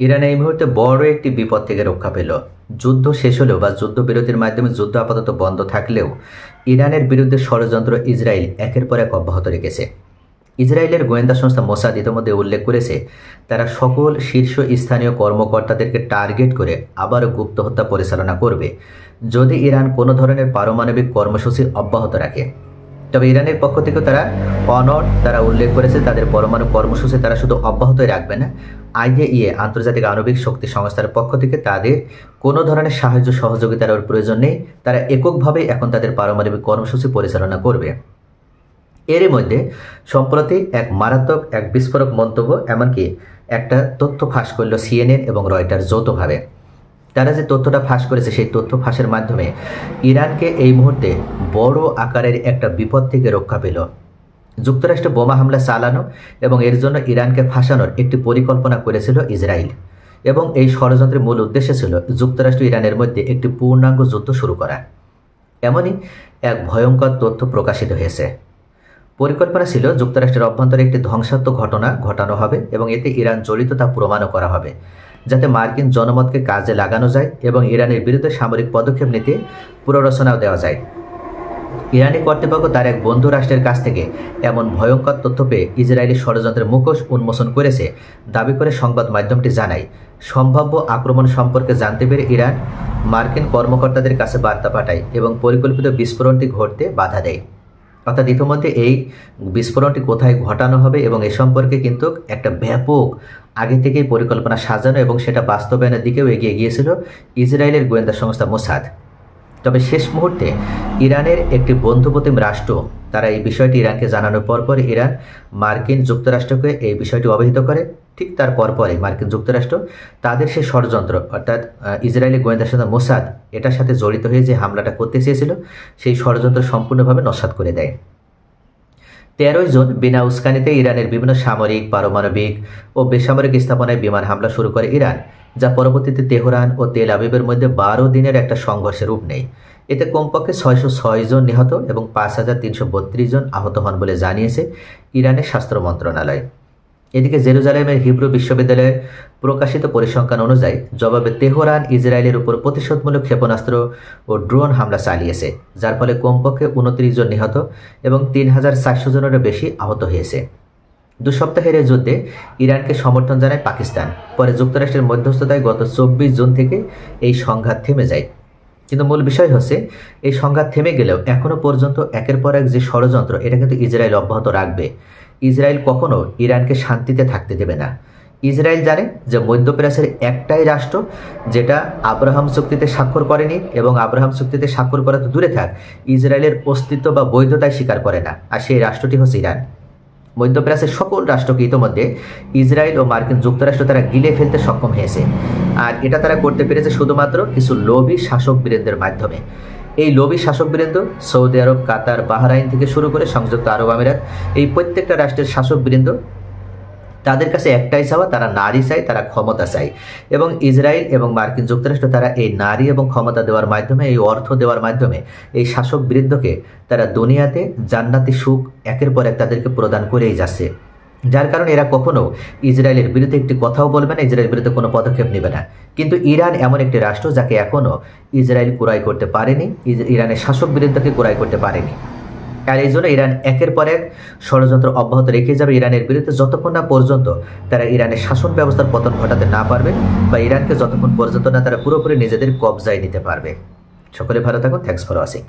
Iran এই মুহূর্তে বড় একটি বিপদ থেকে রক্ষা পেল। যুদ্ধ শেষ হলেও বা যুদ্ধবিরতির মাধ্যমে যুদ্ধ আপাতত বন্ধ থাকলেও ইরানের বিরুদ্ধে ষড়যন্ত্র ইসরায়েল একের পর এক অব্যাহত রেখেছে। ইসরায়েলের গোয়েন্দা সংস্থা মোসাদ ইতিমধ্যে উল্লেখ করেছে তারা সকল শীর্ষ স্থানীয় কর্মকর্তাদেরকে টার্গেট করে আবারও গুপ্ত হত্যা পরিচালনা করবে যদি ইরান কোনো ধরনের পারমাণবিক কর্মসূচি অব্যাহত রাখে। তবে ইরানের পক্ষ থেকে তারা উল্লেখ করেছে তাদের পরমাণু কর্মসূচি তারা শুধু অব্যাহতই রাখবে না, আইএইএ আন্তর্জাতিক আণবিক শক্তি সংস্থার পক্ষ থেকে তাদের কোনো ধরনের সাহায্য সহযোগিতার প্রয়োজন নেই, তারা এককভাবে এখন তাদের পারমাণবিক কর্মসূচি পরিচালনা করবে। এরই মধ্যে সম্প্রতি এক মারাত্মক বিস্ফোরক মন্তব্য, এমনকি একটা তথ্য ফাঁস করল সিএনএন এবং রয়টার যৌথভাবে। তারা যে তথ্যটা ফাঁস করেছে সেই তথ্য ফাঁসের মাধ্যমে ইরানকে এই মুহূর্তে বড় আকারের একটা বিপদ থেকে রক্ষা পেল। যুক্তরাষ্ট্রে বোমা হামলা চালানো এবং এর জন্য ইরানকে ফাঁসানোর একটি পরিকল্পনা করেছিল ইসরায়েল, এবং এই ষড়যন্ত্রের মূল উদ্দেশ্য ছিল যুক্তরাষ্ট্র ইরানের মধ্যে একটি পূর্ণাঙ্গ যুদ্ধ শুরু করা। এমনই এক ভয়ঙ্কর তথ্য প্রকাশিত হয়েছে। পরিকল্পনা ছিল যুক্তরাষ্ট্রের অভ্যন্তরে একটি ধ্বংসাত্মক ঘটনা ঘটানো হবে এবং এতে ইরান জড়িত তা প্রমাণও করা হবে, যাতে মার্কিন জনমতকে কাজে লাগানো যায় এবং ইরানের বিরুদ্ধে সামরিক পদক্ষেপ নিতে পুনর্রচনাও দেওয়া যায়। ইরানি কর্তৃপক্ষ তার এক বন্ধু রাষ্ট্রের কাছ থেকে এমন ভয়ঙ্কর তথ্য পেয়ে ইসরায়েলি ষড়যন্ত্রের মুখোশ উন্মোচন করেছে দাবি করে সংবাদ মাধ্যমটি জানায়। সম্ভাব্য আক্রমণ সম্পর্কে জানতে পেরে ইরান মার্কিন কর্মকর্তাদের কাছে বার্তা পাঠায় এবং পরিকল্পিত বিস্ফোরণটি ঘটতে বাধা দেয়। অর্থাৎ ইতিমধ্যে এই বিস্ফোরণটি কোথায় ঘটানো হবে এবং এ সম্পর্কে কিন্তু একটা ব্যাপক আগে থেকেই পরিকল্পনা সাজানো এবং সেটা বাস্তবায়নের দিকেও এগিয়ে গিয়েছিল ইসরায়েলের গোয়েন্দা সংস্থা মোসাদ। তবে শেষ মুহূর্তে ইরানের একটি বন্ধুপ্রতিম রাষ্ট্র তারা এই বিষয়টি ইরানকে জানানোর পরপর ইরান মার্কিন যুক্তরাষ্ট্রকে এই বিষয়টি অবহিত করে। ঠিক তার পরপরই মার্কিন যুক্তরাষ্ট্র তাদের সেই ষড়যন্ত্র অর্থাৎ ইসরায়েলি গোয়েন্দা সংস্থা মোসাদ এটার সাথে জড়িত হয়ে যে হামলাটা করতে চেয়েছিল সেই ষড়যন্ত্র সম্পূর্ণভাবে নস্যাৎ করে দেয়। 13 জুন বিনা উস্কানিতে ইরানের বিভিন্ন সামরিক, পারমাণবিক ও বেসামরিক স্থাপনায় বিমান হামলা শুরু করে ইরান, যা পরবর্তীতে তেহরান ও তেল আবিবের মধ্যে 12 দিনের একটা সংঘর্ষের রূপ নেয়। এতে কমপক্ষে 606 জন নিহত এবং 5332 জন আহত হন বলে জানিয়েছে ইরানের স্বাস্থ্য মন্ত্রণালয়। এদিকে জেরুজালেমের হিব্রু বিশ্ববিদ্যালয়ের প্রকাশিত পরিসংখ্যান অনুযায়ী জবাবে তেহরান ইসরায়েলের উপর প্রতিশোধমূলক ক্ষেপণাস্ত্র ও ড্রোন হামলা চালিয়েছে, যার ফলে কমপক্ষে 29 জন নিহত এবং 3400 জনেরও বেশি আহত হয়েছে। 2 সপ্তাহের এই যুদ্ধে ইরানকে সমর্থন জানায় পাকিস্তান। পরে যুক্তরাষ্ট্রের মধ্যস্থতায় গত 24 জুন থেকে এই সংঘাত থেমে যায়। কিন্তু মূল বিষয় হচ্ছে এই সংঘাত থেমে গেলেও এখনও পর্যন্ত একের পর এক যে ষড়যন্ত্র এটা কিন্তু ইসরায়েল অব্যাহত রাখবে। ইসরায়েল কখনো ইরানকে শান্তিতে থাকতে দেবে না। ইসরায়েল জানে যে মধ্যপ্রাচ্যের একটাই রাষ্ট্র যেটা আব্রাহাম চুক্তিতে স্বাক্ষর করেনি, এবং আব্রাহাম চুক্তিতে স্বাক্ষর করা তো দূরে থাক, ইসরায়েলের অস্তিত্ব বা বৈধতায় স্বীকার করে না, আর সেই রাষ্ট্রটি হচ্ছে ইরান। মধ্যপ্রাচ্যের সকল রাষ্ট্রকে ইতিমধ্যে ইসরায়েল ও মার্কিন যুক্তরাষ্ট্র তারা গিলে ফেলতে সক্ষম হয়েছে, আর এটা তারা করতে পেরেছে শুধুমাত্র কিছু লোভী শাসকবৃন্দের মাধ্যমে। এই লোভী শাসকবৃন্দ সৌদি আরব, কাতার, বাহরাইন থেকে শুরু করে সংযুক্ত আরব আমিরাত, এই প্রত্যেকটা রাষ্ট্রের শাসকবৃন্দ তাদের কাছে একটাই চাওয়া, তারা নারী চায়, তারা ক্ষমতা চায়। এবং ইসরায়েল এবং মার্কিন যুক্তরাষ্ট্র তারা এই নারী এবং ক্ষমতা দেওয়ার মাধ্যমে, এই অর্থ দেওয়ার মাধ্যমে এই শাসকবৃন্দকে তারা দুনিয়াতে জান্নাতি সুখ একের পর এক তাদেরকে প্রদান করেই যাচ্ছে। যার কারণে এরা কখনো ইসরায়েলের বিরুদ্ধে একটি কথাও বলবে না, ইসরায়েলের বিরুদ্ধে কোনো পদক্ষেপ নেবে না। কিন্তু ইরান এমন একটি রাষ্ট্র যাকে এখনও ইসরায়েল কুরাই করতে পারেনি, ইরানের শাসকবৃন্দকে কুরাই করতে পারেনি। আর এই জন্য ইরান একের পর এক ষড়যন্ত্র অব্যাহত রেখে যাবে ইরানের বিরুদ্ধে, যতক্ষণ না পর্যন্ত তারা ইরানের শাসন ব্যবস্থার পতন ঘটাতে না পারবে, বা ইরানকে যতক্ষণ পর্যন্ত না তারা পুরোপুরি নিজেদের কবজায় নিতে পারবে। সকলে ভালো থাকুন। Thanks for watching.